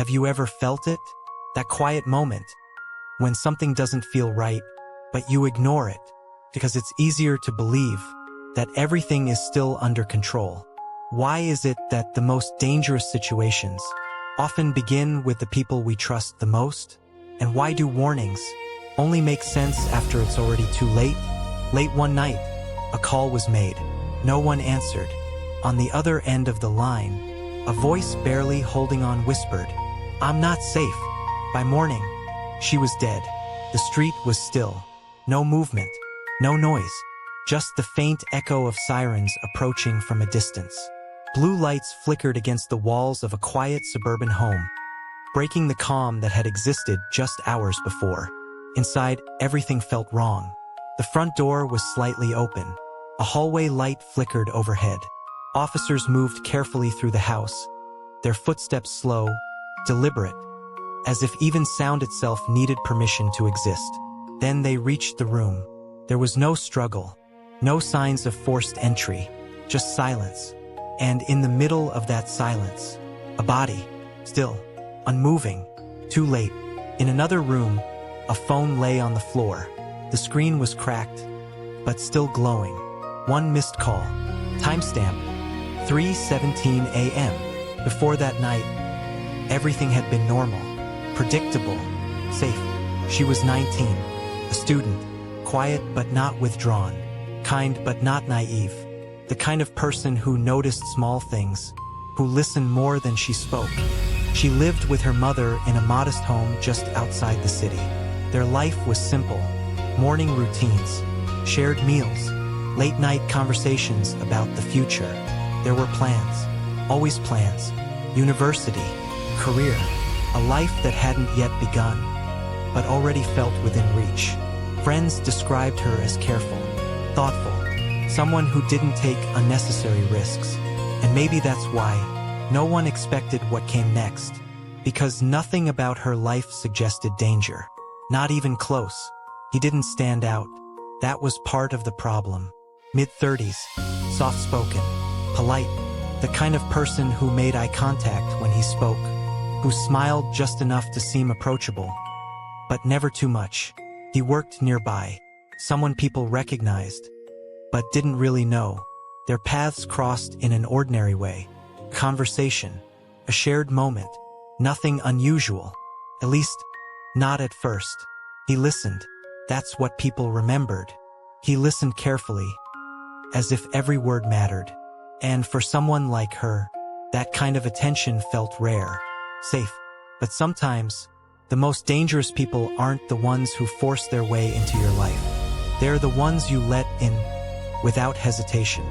Have you ever felt it? That quiet moment when something doesn't feel right, but you ignore it because it's easier to believe that everything is still under control. Why is it that the most dangerous situations often begin with the people we trust the most? And why do warnings only make sense after it's already too late? Late one night, a call was made. No one answered. On the other end of the line, a voice barely holding on whispered, "I'm not safe." By morning, she was dead. The street was still. No movement, no noise, just the faint echo of sirens approaching from a distance. Blue lights flickered against the walls of a quiet suburban home, breaking the calm that had existed just hours before. Inside, everything felt wrong. The front door was slightly open. A hallway light flickered overhead. Officers moved carefully through the house, their footsteps slow, deliberate, as if even sound itself needed permission to exist. Then they reached the room. There was no struggle, no signs of forced entry, just silence. And in the middle of that silence, a body, still, unmoving, too late. In another room, a phone lay on the floor. The screen was cracked, but still glowing. One missed call. Timestamp, 3:17 a.m. Before that night, everything had been normal, predictable, safe. She was 19, a student, quiet but not withdrawn, kind but not naive. The kind of person who noticed small things, who listened more than she spoke. She lived with her mother in a modest home just outside the city. Their life was simple. Morning routines, shared meals, late-night conversations about the future. There were plans, always plans. University, career, a life that hadn't yet begun, but already felt within reach. Friends described her as careful, thoughtful, someone who didn't take unnecessary risks. And maybe that's why no one expected what came next, because nothing about her life suggested danger. Not even close. He didn't stand out. That was part of the problem. Mid-30s, soft-spoken, polite, the kind of person who made eye contact when he spoke, who smiled just enough to seem approachable, but never too much. He worked nearby, someone people recognized, but didn't really know. Their paths crossed in an ordinary way. Conversation, a shared moment, nothing unusual, at least not at first. He listened. That's what people remembered. He listened carefully, as if every word mattered. And for someone like her, that kind of attention felt rare, safe. But sometimes, the most dangerous people aren't the ones who force their way into your life. They're the ones you let in without hesitation.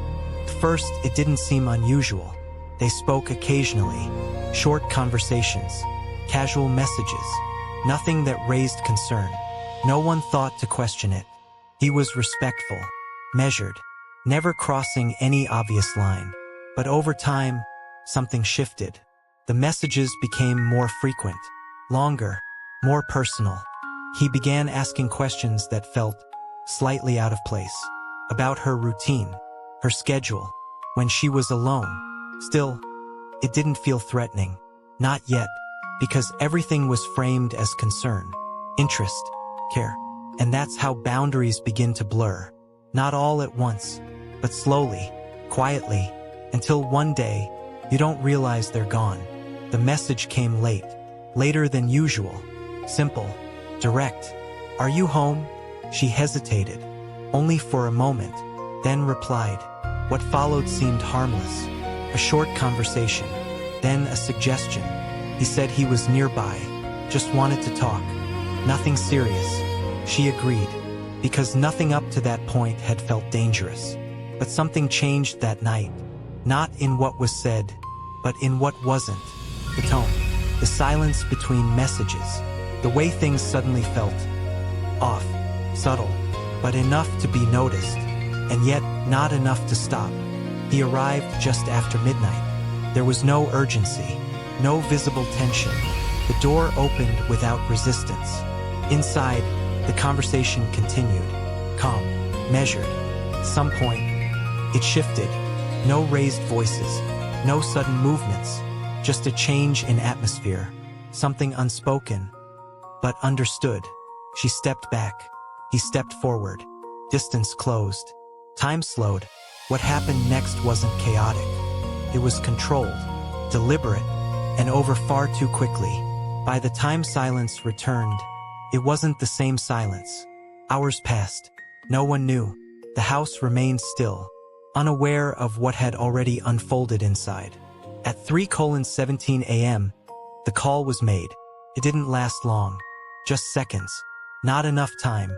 At first, it didn't seem unusual. They spoke occasionally, short conversations, casual messages, nothing that raised concern. No one thought to question it. He was respectful, measured, never crossing any obvious line. But over time, something shifted. The messages became more frequent, longer, more personal. He began asking questions that felt slightly out of place, about her routine, her schedule, when she was alone. Still, it didn't feel threatening. Not yet, because everything was framed as concern, interest, care. And that's how boundaries begin to blur. Not all at once, but slowly, quietly, until one day, you don't realize they're gone. The message came late, later than usual. Simple, direct. "Are you home?" She hesitated, only for a moment, then replied. What followed seemed harmless. A short conversation, then a suggestion. He said he was nearby, just wanted to talk. Nothing serious. She agreed, because nothing up to that point had felt dangerous. But something changed that night. Not in what was said, but in what wasn't. The tone, the silence between messages, the way things suddenly felt. Off, subtle, but enough to be noticed, and yet not enough to stop. He arrived just after midnight. There was no urgency, no visible tension. The door opened without resistance. Inside, the conversation continued, calm, measured. At some point, it shifted. No raised voices, no sudden movements, just a change in atmosphere. something unspoken, but understood. She stepped back. He stepped forward. Distance closed. Time slowed. What happened next wasn't chaotic. It was controlled, deliberate, and over far too quickly. By the time silence returned, it wasn't the same silence. Hours passed. No one knew. The house remained still, unaware of what had already unfolded inside. At 3:17 a.m., the call was made. It didn't last long. Just seconds. Not enough time.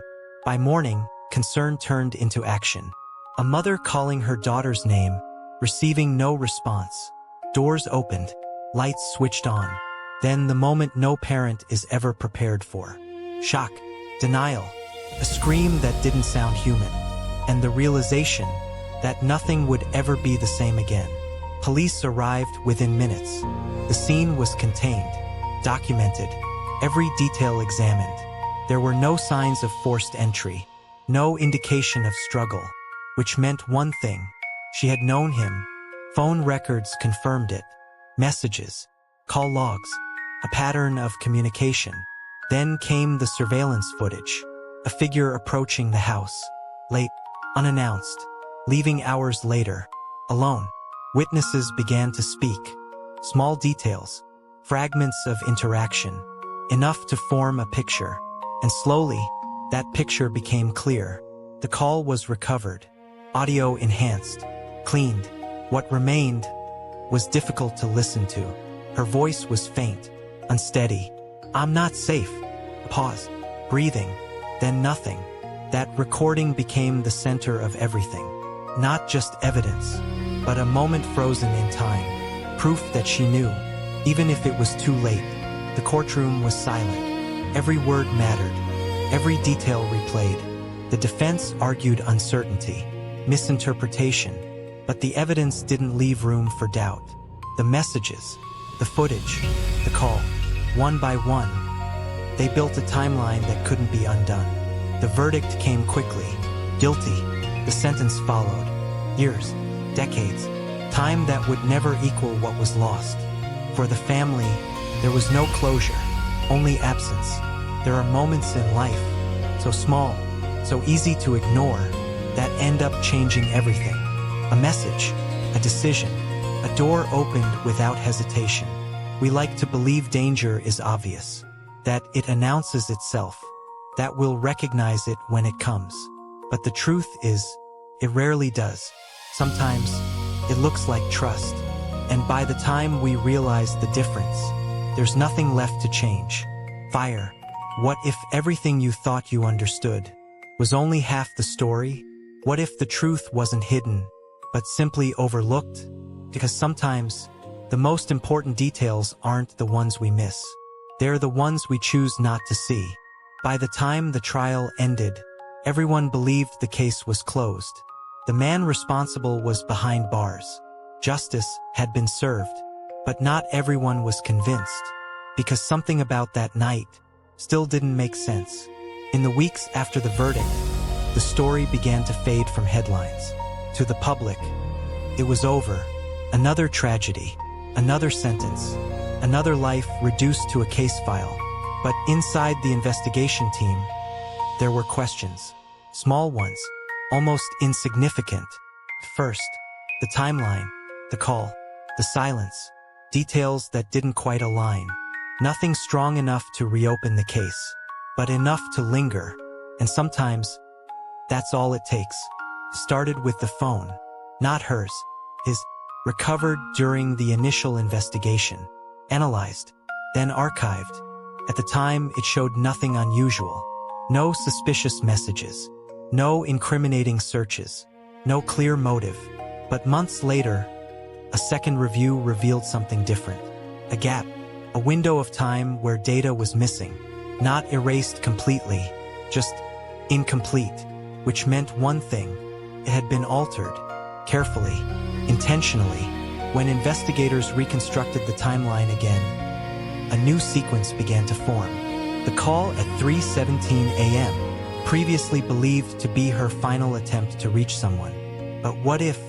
By morning, concern turned into action. A mother calling her daughter's name, receiving no response. Doors opened. Lights switched on. Then the moment no parent is ever prepared for. Shock. Denial. A scream that didn't sound human. And the realization that nothing would ever be the same again. Police arrived within minutes. The scene was contained, documented, every detail examined. There were no signs of forced entry, no indication of struggle, which meant one thing: she had known him. Phone records confirmed it. Messages, call logs, a pattern of communication. Then came the surveillance footage, a figure approaching the house, late, unannounced, leaving hours later, alone. Witnesses began to speak. Small details, fragments of interaction, enough to form a picture. And slowly, that picture became clear. The call was recovered, audio enhanced, cleaned. What remained was difficult to listen to. Her voice was faint, unsteady. "I'm not safe." A pause, breathing, then nothing. That recording became the center of everything. Not just evidence, but a moment frozen in time. Proof that she knew, even if it was too late. The courtroom was silent. Every word mattered. Every detail replayed. The defense argued uncertainty, misinterpretation, but the evidence didn't leave room for doubt. The messages, the footage, the call, one by one, they built a timeline that couldn't be undone. The verdict came quickly. Guilty. The sentence followed. Years, decades, time that would never equal what was lost. For the family, there was no closure, only absence. There are moments in life, so small, so easy to ignore, that end up changing everything. A message, a decision, a door opened without hesitation. We like to believe danger is obvious, that it announces itself, that we'll recognize it when it comes. But the truth is, it rarely does. Sometimes, it looks like trust. And by the time we realize the difference, there's nothing left to change. Fire. What if everything you thought you understood was only half the story? What if the truth wasn't hidden, but simply overlooked? Because sometimes, the most important details aren't the ones we miss. They're the ones we choose not to see. By the time the trial ended, everyone believed the case was closed. The man responsible was behind bars. Justice had been served. But not everyone was convinced, because something about that night still didn't make sense. In the weeks after the verdict, the story began to fade from headlines. To the public, it was over. Another tragedy, another sentence, another life reduced to a case file. But inside the investigation team, there were questions. Small ones, almost insignificant. First, the timeline, the call, the silence, details that didn't quite align. Nothing strong enough to reopen the case, but enough to linger. And sometimes, that's all it takes. Started with the phone, not hers, his, recovered during the initial investigation, analyzed, then archived. At the time, it showed nothing unusual. No suspicious messages, no incriminating searches, no clear motive. But months later, a second review revealed something different. A gap, a window of time where data was missing. Not erased completely, just incomplete, which meant one thing: it had been altered, carefully, intentionally. When investigators reconstructed the timeline again, a new sequence began to form. The call at 3:17 a.m., previously believed to be her final attempt to reach someone. But what if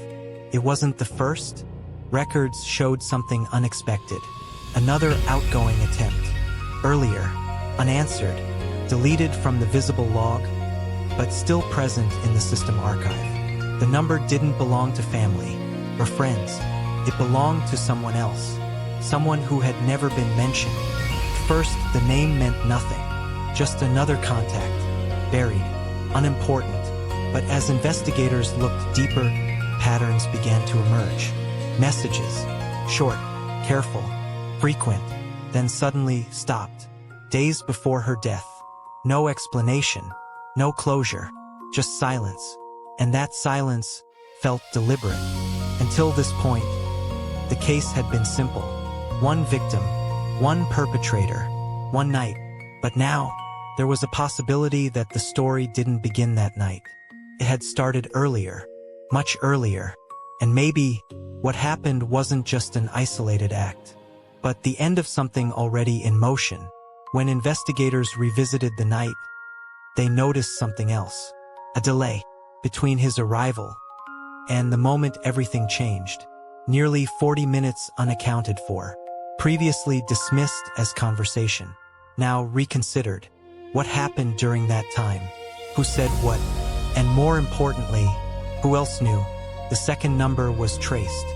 it wasn't the first? Records showed something unexpected. Another outgoing attempt. earlier, unanswered, deleted from the visible log, but still present in the system archive. The number didn't belong to family or friends. It belonged to someone else, someone who had never been mentioned. First, the name meant nothing, just another contact, buried, unimportant. But as investigators looked deeper, patterns began to emerge. Messages, short, careful, frequent, then suddenly stopped. Days before her death. No explanation, no closure, just silence. And that silence felt deliberate. Until this point, the case had been simple. One victim, one perpetrator, one night. But now, there was a possibility that the story didn't begin that night. It had started earlier, much earlier. And maybe what happened wasn't just an isolated act, but the end of something already in motion. When investigators revisited the night, they noticed something else. A delay between his arrival and the moment everything changed. Nearly 40 minutes unaccounted for. Previously dismissed as conversation. Now reconsidered. What happened during that time? Who said what? And more importantly, who else knew? The second number was traced.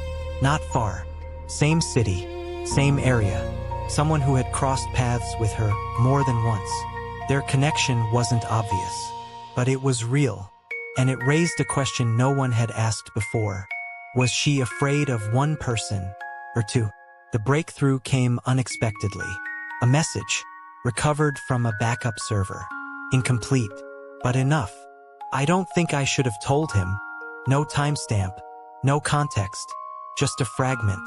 Not far. Same city. Same area. Someone who had crossed paths with her more than once. Their connection wasn't obvious, but it was real. And it raised a question no one had asked before. Was she afraid of one person or two? The breakthrough came unexpectedly. A message, recovered from a backup server. Incomplete, but enough. I don't think I should have told him. No timestamp, no context, just a fragment.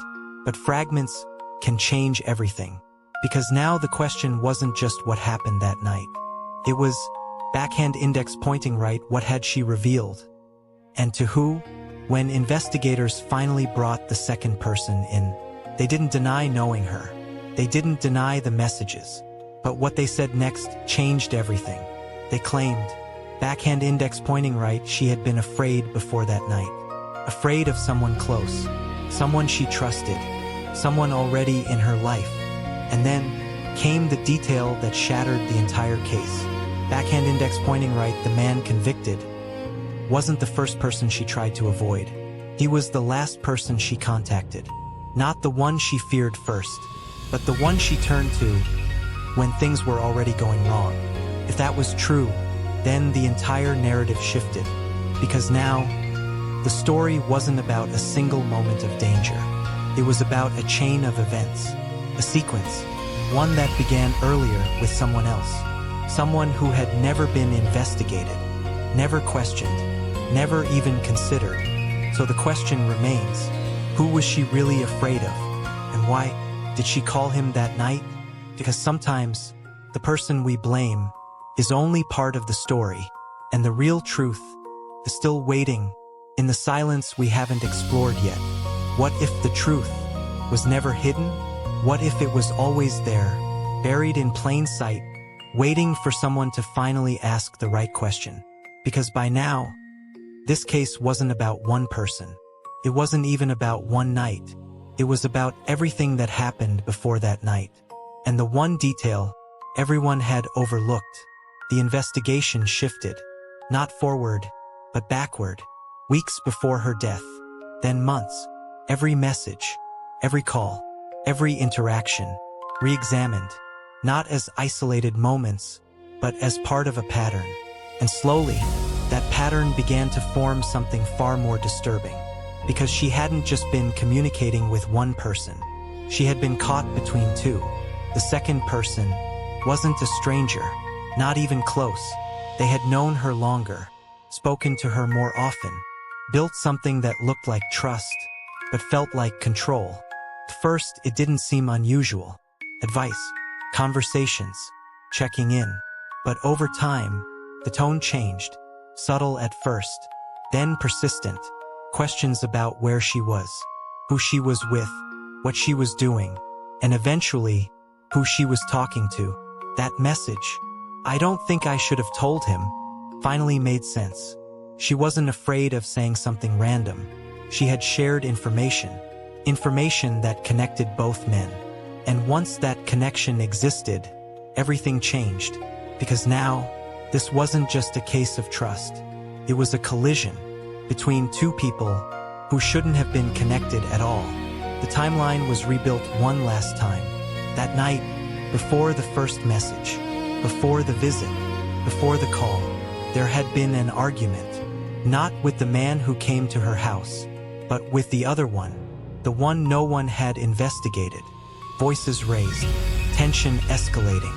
But fragments can change everything. Because now the question wasn't just what happened that night. It was, backhand index pointing right, what had she revealed? And to who? When investigators finally brought the second person in, they didn't deny knowing her. They didn't deny the messages. But what they said next changed everything. They claimed, backhand index pointing right, she had been afraid before that night. Afraid of someone close, someone she trusted, someone already in her life. And then came the detail that shattered the entire case. Backhand index pointing right, the man convicted wasn't the first person she tried to avoid. He was the last person she contacted. Not the one she feared first, but the one she turned to when things were already going wrong. If that was true, then the entire narrative shifted. Because now, the story wasn't about a single moment of danger. It was about a chain of events, a sequence, one that began earlier with someone else. Someone who had never been investigated, never questioned, never even considered. So the question remains, who was she really afraid of? And why did she call him that night? Because sometimes the person we blame is only part of the story, and the real truth is still waiting in the silence we haven't explored yet. What if the truth was never hidden? What if it was always there, buried in plain sight, waiting for someone to finally ask the right question? Because by now, this case wasn't about one person. It wasn't even about one night. It was about everything that happened before that night. And the one detail everyone had overlooked. The investigation shifted, not forward, but backward. Weeks before her death, then months. Every message, every call, every interaction, re-examined, not as isolated moments, but as part of a pattern. And slowly, that pattern began to form something far more disturbing. Because she hadn't just been communicating with one person. She had been caught between two. The second person wasn't a stranger, not even close. They had known her longer, spoken to her more often, built something that looked like trust, but felt like control. At first, it didn't seem unusual. Advice, conversations, checking in. But over time, the tone changed. Subtle at first, then persistent. Questions about where she was, who she was with, what she was doing, and eventually, who she was talking to. That message, I don't think I should have told him, finally made sense. She wasn't afraid of saying something random. She had shared information that connected both men. And once that connection existed, everything changed. Because now, this wasn't just a case of trust. It was a collision between two people who shouldn't have been connected at all. The timeline was rebuilt one last time. That night, before the first message, before the visit, before the call, there had been an argument. Not with the man who came to her house, but with the other one, the one no one had investigated. Voices raised, tension escalating,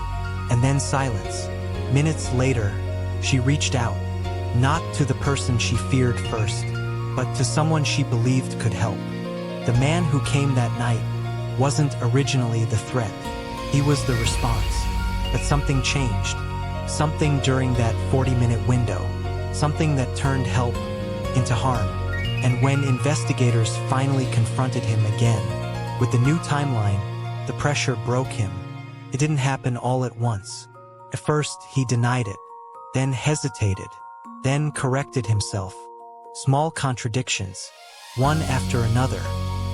and then silence. Minutes later, she reached out, not to the person she feared first, but to someone she believed could help. The man who came that night wasn't originally the threat. He was the response. But something changed. Something during that 40-minute window. Something that turned help into harm. And when investigators finally confronted him again, with the new timeline, the pressure broke him. It didn't happen all at once. At first, he denied it, then hesitated, then corrected himself. Small contradictions, one after another,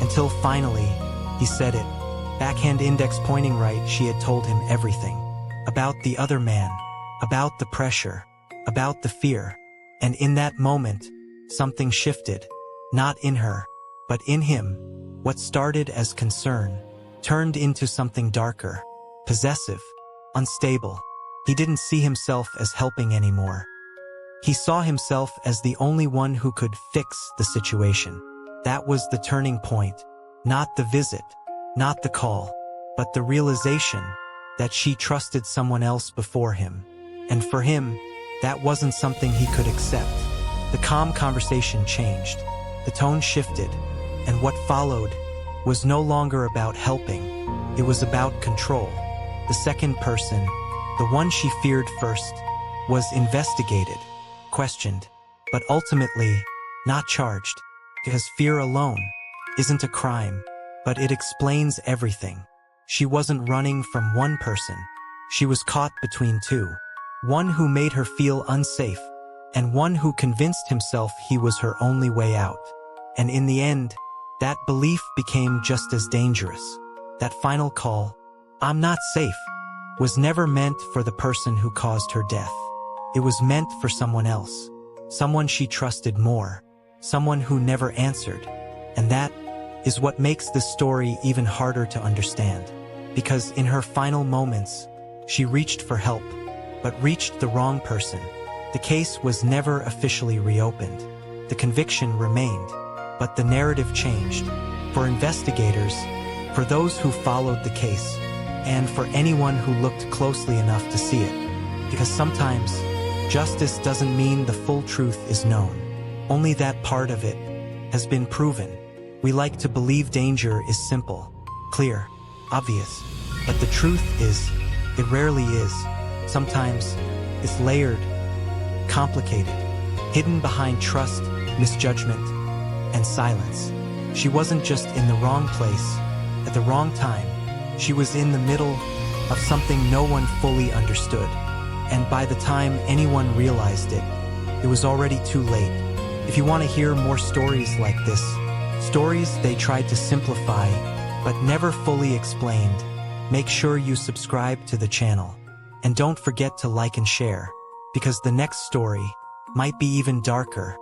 until finally, he said it. Backhand index pointing right, she had told him everything. About the other man, about the pressure, about the fear. And in that moment, something shifted. Not in her, but in him. What started as concern turned into something darker, possessive, unstable. He didn't see himself as helping anymore. He saw himself as the only one who could fix the situation. That was the turning point. Not the visit, not the call, but the realization that she trusted someone else before him. And for him, that wasn't something he could accept. The calm conversation changed. The tone shifted, and what followed was no longer about helping. It was about control. The second person, the one she feared first, was investigated, questioned, but ultimately not charged, because fear alone isn't a crime, but it explains everything. She wasn't running from one person. She was caught between two. One who made her feel unsafe, and one who convinced himself he was her only way out. And in the end, that belief became just as dangerous. That final call, "I'm not safe," was never meant for the person who caused her death. It was meant for someone else, someone she trusted more, someone who never answered. And that is what makes this story even harder to understand. Because in her final moments, she reached for help, but reached the wrong person. The case was never officially reopened. The conviction remained, but the narrative changed. For investigators, for those who followed the case, and for anyone who looked closely enough to see it. Because sometimes, justice doesn't mean the full truth is known. Only that part of it has been proven. We like to believe danger is simple, clear, obvious. But the truth is, it rarely is. Sometimes, it's layered, complicated, hidden behind trust, misjudgment, and silence. She wasn't just in the wrong place, at the wrong time. She was in the middle of something no one fully understood. And by the time anyone realized it, it was already too late. If you want to hear more stories like this, stories they tried to simplify, but never fully explained, make sure you subscribe to the channel. And don't forget to like and share, because the next story might be even darker,